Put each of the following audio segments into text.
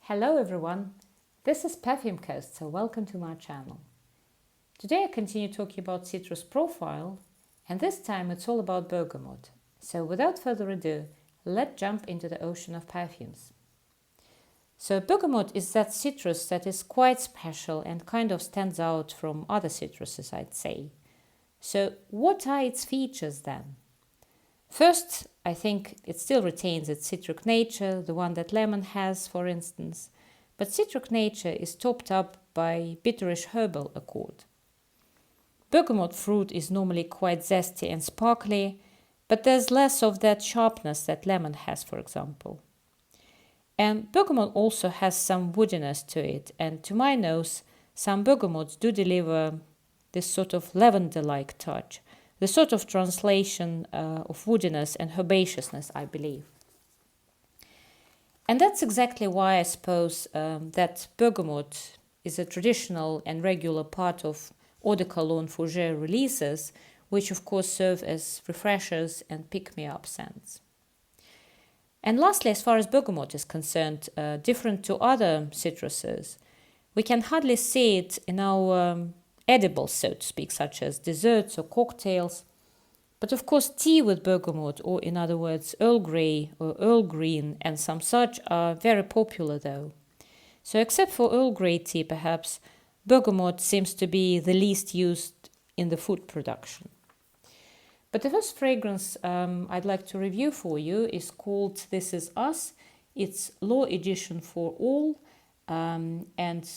Hello everyone, this is Perfume Coast, so welcome to my channel. Today I continue talking about citrus profile, and this time it's all about bergamot. So without further ado, let's jump into the ocean of perfumes. So bergamot is that citrus that is quite special and kind of stands out from other citruses, I'd say. So what are its features then? First, I think it still retains its citric nature, the one that lemon has, for instance, but citric nature is topped up by bitterish herbal accord. Bergamot fruit is normally quite zesty and sparkly, but there's less of that sharpness that lemon has, for example. And bergamot also has some woodiness to it, and to my nose, some bergamots do deliver this sort of lavender-like touch, the sort of translation of woodiness and herbaceousness, I believe. And that's exactly why I suppose that bergamot is a traditional and regular part of eau de cologne fougere releases, which of course serve as refreshers and pick-me-up scents. And lastly, as far as bergamot is concerned, different to other citruses, we can hardly see it in our edibles, so to speak, such as desserts or cocktails. But of course, tea with bergamot, or in other words, Earl Grey or Earl Green and some such, are very popular though. So except for Earl Grey tea, perhaps, bergamot seems to be the least used in the food production. But the first fragrance I'd like to review for you is called This Is Us. It's Law Edition for All, and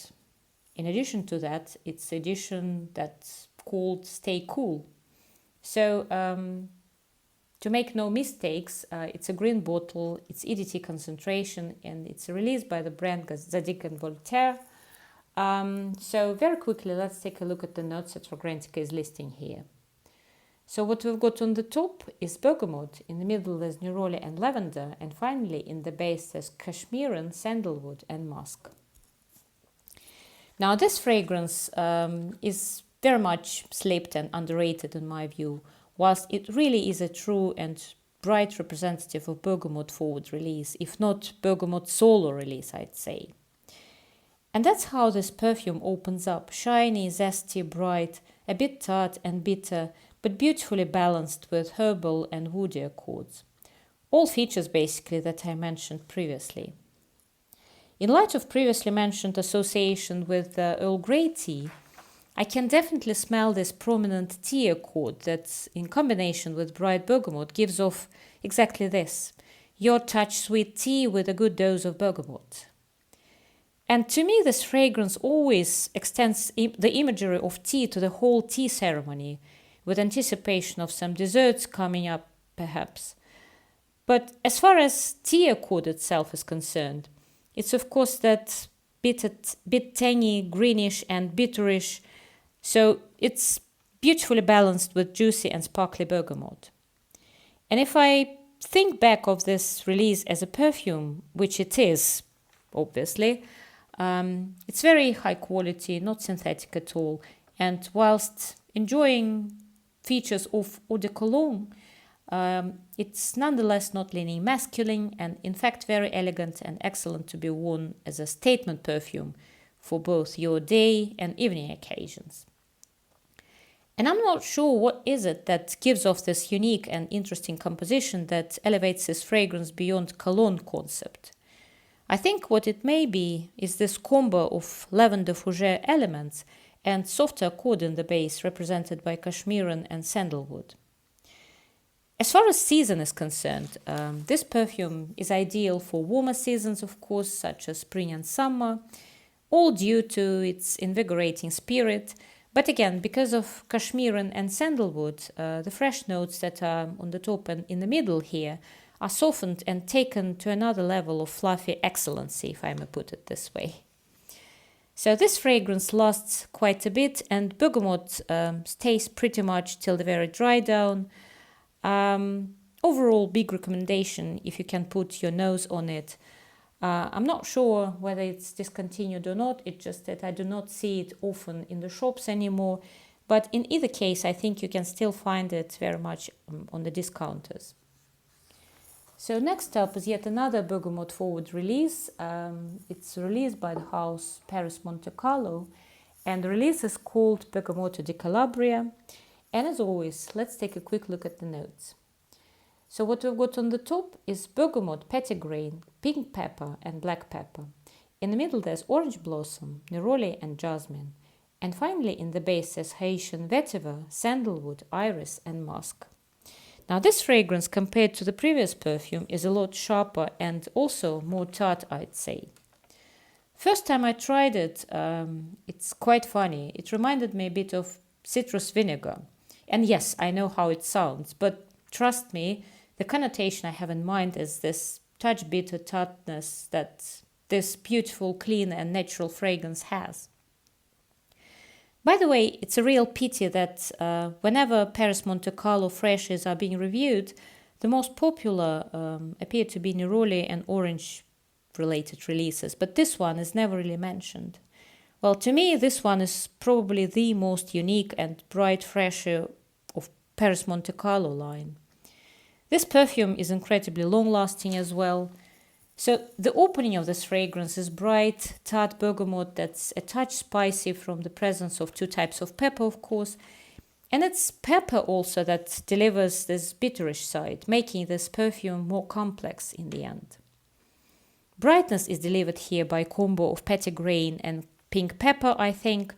in addition to that, it's the edition that's called Stay Cool. So to make no mistakes, it's a green bottle, it's EDT concentration, and it's released by the brand Zadig and Voltaire. So very quickly, let's take a look at the notes that Fragrantica is listing here. So what we've got on the top is bergamot, in the middle there's neroli and lavender, and finally in the base there's cashmere, sandalwood and musk. Now this fragrance is very much slept and underrated in my view, whilst it really is a true and bright representative of bergamot forward release, if not bergamot solo release, I'd say. And that's how this perfume opens up, shiny, zesty, bright, a bit tart and bitter, but beautifully balanced with herbal and woody accords. All features basically that I mentioned previously. In light of previously mentioned association with Earl Grey tea, I can definitely smell this prominent tea accord that, in combination with bright bergamot, gives off exactly this: your touch sweet tea with a good dose of bergamot. And to me, this fragrance always extends the imagery of tea to the whole tea ceremony, with anticipation of some desserts coming up, perhaps. But as far as tea accord itself is concerned, it's of course that bit tangy, greenish and bitterish, so it's beautifully balanced with juicy and sparkly bergamot. And if I think back of this release as a perfume, which it is, obviously, it's very high quality, not synthetic at all, and whilst enjoying features of eau de cologne, it's nonetheless not leaning masculine and in fact very elegant and excellent to be worn as a statement perfume for both your day and evening occasions. And I'm not sure what is it that gives off this unique and interesting composition that elevates this fragrance beyond cologne concept. I think what it may be is this combo of lavender fougere elements and softer accord in the base represented by cashmere and sandalwood. As far as season is concerned, this perfume is ideal for warmer seasons, of course, such as spring and summer, all due to its invigorating spirit. But again, because of cashmere and sandalwood, the fresh notes that are on the top and in the middle here are softened and taken to another level of fluffy excellency, if I may put it this way. So this fragrance lasts quite a bit, and bergamot stays pretty much till the very dry down. Overall, big recommendation if you can put your nose on it. I'm not sure whether it's discontinued or not, it's just that I do not see it often in the shops anymore, but in either case I think you can still find it very much on the discounters. So next up is yet another Bergamot forward release. It's released by the house Perris Monte Carlo, and the release is called Bergamotto di Calabria. And as always, let's take a quick look at the notes. So what we've got on the top is bergamot, petitgrain, pink pepper and black pepper. In the middle there's orange blossom, neroli and jasmine. And finally in the base there's Haitian vetiver, sandalwood, iris and musk. Now this fragrance compared to the previous perfume is a lot sharper and also more tart, I'd say. First time I tried it, it's quite funny. It reminded me a bit of citrus vinegar. And yes, I know how it sounds, but trust me, the connotation I have in mind is this touch bitter tartness that this beautiful, clean and natural fragrance has. By the way, it's a real pity that whenever Perris Monte Carlo freshes are being reviewed, the most popular appear to be neroli and orange related releases, but this one is never really mentioned. Well, to me, this one is probably the most unique and bright fresher of Perris Monte Carlo line. This perfume is incredibly long-lasting as well. So the opening of this fragrance is bright, tart bergamot that's a touch spicy from the presence of two types of pepper, of course. And it's pepper also that delivers this bitterish side, making this perfume more complex in the end. Brightness is delivered here by a combo of petitgrain and pink pepper, I think,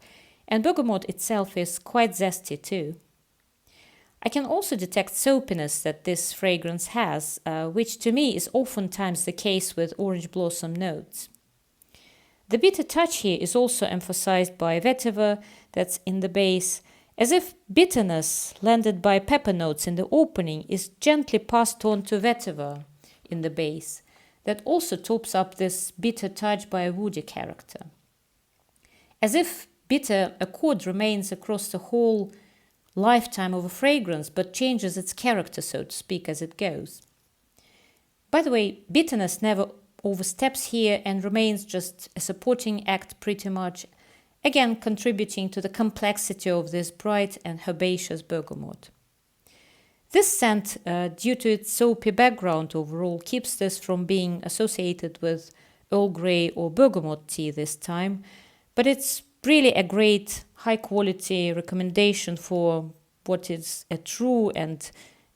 and bergamot itself is quite zesty too. I can also detect soapiness that this fragrance has, which to me is oftentimes the case with orange blossom notes. The bitter touch here is also emphasized by vetiver that's in the base, as if bitterness landed by pepper notes in the opening is gently passed on to vetiver in the base, that also tops up this bitter touch by a woody character. As if bitter accord remains across the whole lifetime of a fragrance, but changes its character, so to speak, as it goes. By the way, bitterness never oversteps here and remains just a supporting act pretty much, again contributing to the complexity of this bright and herbaceous bergamot. This scent, due to its soapy background overall, keeps this from being associated with Earl Grey or bergamot tea this time, but it's really a great high-quality recommendation for what is a true and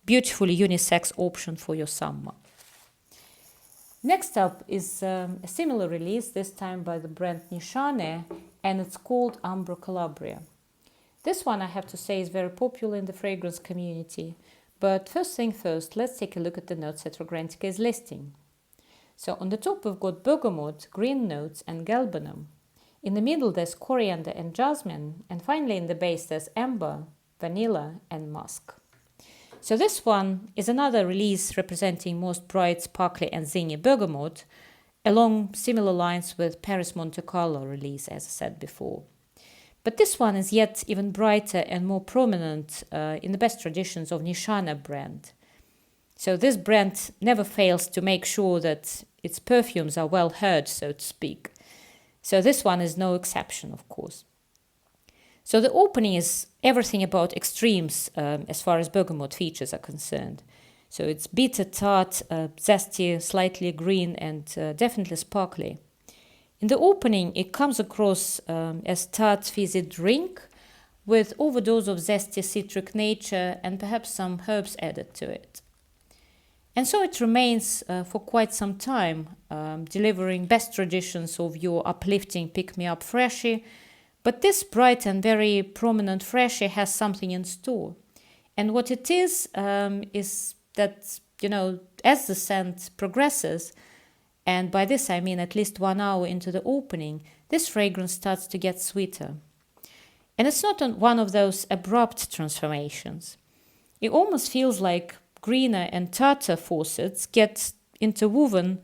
beautifully unisex option for your summer. Next up is a similar release, this time by the brand Nishane, and it's called Ambra Calabria. This one, I have to say, is very popular in the fragrance community. But first thing first, let's take a look at the notes that Fragrantica is listing. So on the top we've got bergamot, green notes and galbanum. In the middle there's coriander and jasmine, and finally in the base there's amber, vanilla and musk. So this one is another release representing most bright, sparkly and zingy bergamot, along similar lines with Perris Monte Carlo release, as I said before. But this one is yet even brighter and more prominent in the best traditions of Nishane brand. So this brand never fails to make sure that its perfumes are well heard, so to speak. So this one is no exception, of course. So the opening is everything about extremes as far as bergamot features are concerned. So it's bitter, tart, zesty, slightly green and definitely sparkly. In the opening, it comes across as tart fizzy drink with overdose of zesty citric nature and perhaps some herbs added to it. And so it remains for quite some time, delivering best traditions of your uplifting pick-me-up freshie. But this bright and very prominent freshie has something in store. And what it is that, as the scent progresses, and by this I mean at least 1 hour into the opening, this fragrance starts to get sweeter. And it's not one of those abrupt transformations. It almost feels like greener and tartar faucets get interwoven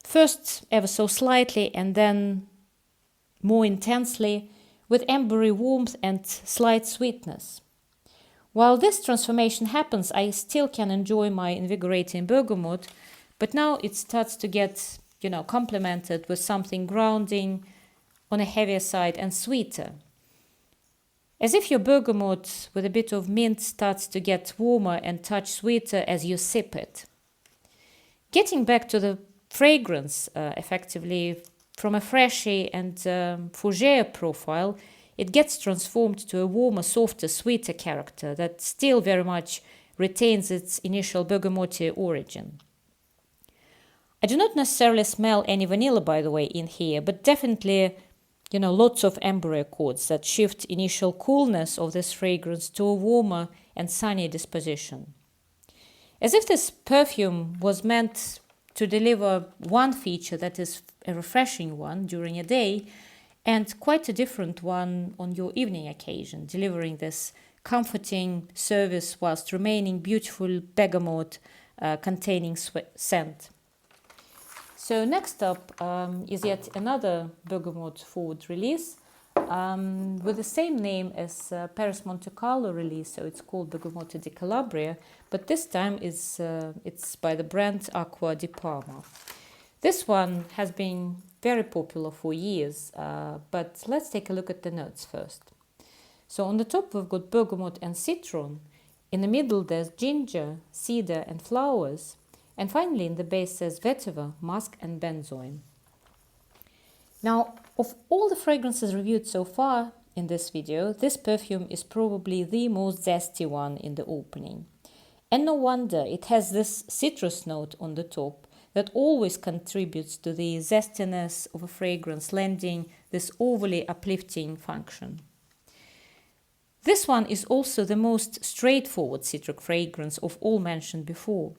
first ever so slightly and then more intensely with ambery warmth and slight sweetness. While this transformation happens, I still can enjoy my invigorating bergamot, but now it starts to get, complemented with something grounding on a heavier side and sweeter. As if your bergamot with a bit of mint starts to get warmer and touch sweeter as you sip it. Getting back to the fragrance, effectively, from a freshy and fougere profile, it gets transformed to a warmer, softer, sweeter character that still very much retains its initial bergamotte origin. I do not necessarily smell any vanilla, by the way, in here, but definitely, lots of amber accords that shift initial coolness of this fragrance to a warmer and sunny disposition. As if this perfume was meant to deliver one feature that is a refreshing one during a day and quite a different one on your evening occasion, delivering this comforting service whilst remaining beautiful bergamot containing scent. So next up is yet another bergamot forward release with the same name as Perris Monte Carlo release, so it's called Bergamotto di Calabria, but this time it's by the brand Acqua di Parma. This one has been very popular for years, but let's take a look at the notes first. So on the top we've got bergamot and citron, in the middle there's ginger, cedar and flowers, and finally in the base says vetiver, musk and benzoin. Now, of all the fragrances reviewed so far in this video, this perfume is probably the most zesty one in the opening. And no wonder, it has this citrus note on the top that always contributes to the zestiness of a fragrance, lending this overly uplifting function. This one is also the most straightforward citric fragrance of all mentioned before.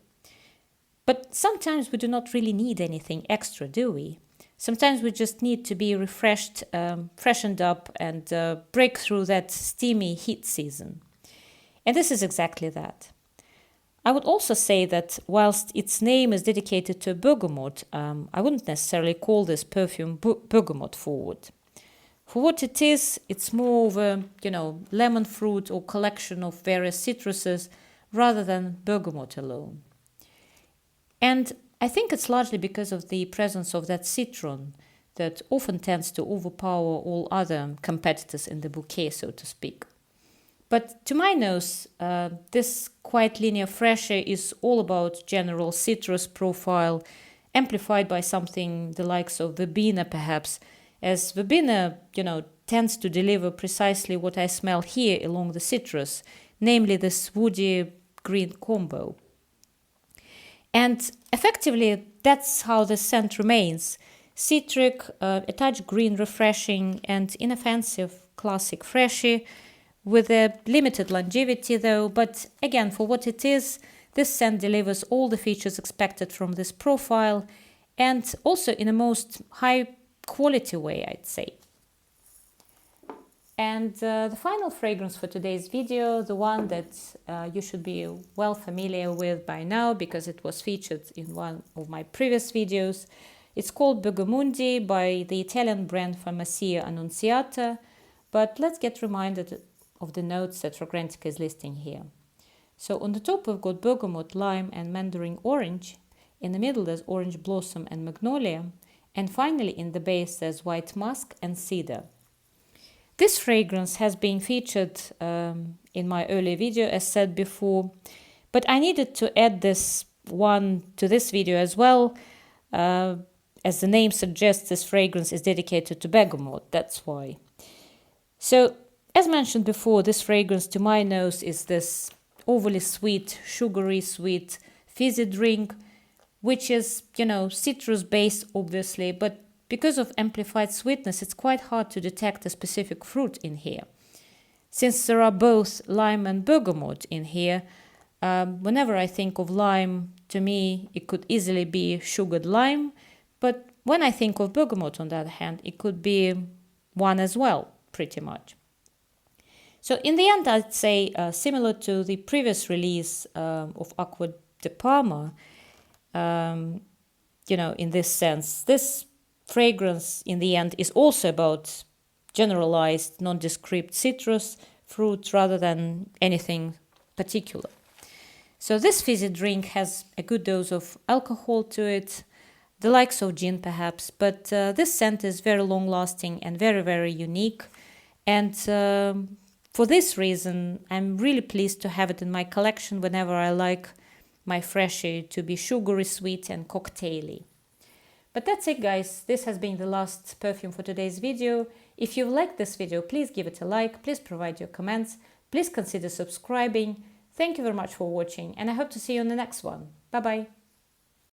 But sometimes we do not really need anything extra, do we? Sometimes we just need to be refreshed, freshened up, and break through that steamy heat season. And this is exactly that. I would also say that whilst its name is dedicated to bergamot, I wouldn't necessarily call this perfume bergamot forward. For what it is, it's more of a, lemon fruit or collection of various citruses rather than bergamot alone. And I think it's largely because of the presence of that citron that often tends to overpower all other competitors in the bouquet, so to speak. But to my nose, this quite linear fresher is all about general citrus profile, amplified by something the likes of verbena perhaps, as verbena, tends to deliver precisely what I smell here along the citrus, namely this woody green combo. And effectively, that's how the scent remains. Citric, a touch green, refreshing, and inoffensive classic freshy, with a limited longevity though, but again, for what it is, this scent delivers all the features expected from this profile, and also in a most high quality way, I'd say. And the final fragrance for today's video, the one that you should be well familiar with by now because it was featured in one of my previous videos. It's called Bergamundi by the Italian brand Farmacia Annunziata, but let's get reminded of the notes that Fragrantica is listing here. So on the top we've got bergamot, lime and mandarin orange, in the middle there's orange blossom and magnolia, and finally in the base there's white musk and cedar. This fragrance has been featured in my earlier video, as said before, but I needed to add this one to this video as well. As the name suggests, this fragrance is dedicated to bergamot, that's why. So, as mentioned before, this fragrance to my nose is this overly sweet, sugary sweet, fizzy drink, which is, citrus-based obviously, but because of amplified sweetness, it's quite hard to detect a specific fruit in here. Since there are both lime and bergamot in here, whenever I think of lime, to me, it could easily be sugared lime, but when I think of bergamot, on the other hand, it could be one as well, pretty much. So in the end, I'd say similar to the previous release of Acqua di Parma, in this sense, this fragrance in the end is also about generalized, nondescript citrus fruit rather than anything particular. So this fizzy drink has a good dose of alcohol to it, the likes of gin perhaps, but this scent is very long lasting and very, very unique. And for this reason, I'm really pleased to have it in my collection whenever I like my freshie to be sugary, sweet and cocktaily. But that's it, guys. This has been the last perfume for today's video. If you've liked this video, please give it a like, please provide your comments, please consider subscribing. Thank you very much for watching, and I hope to see you on the next one. Bye bye.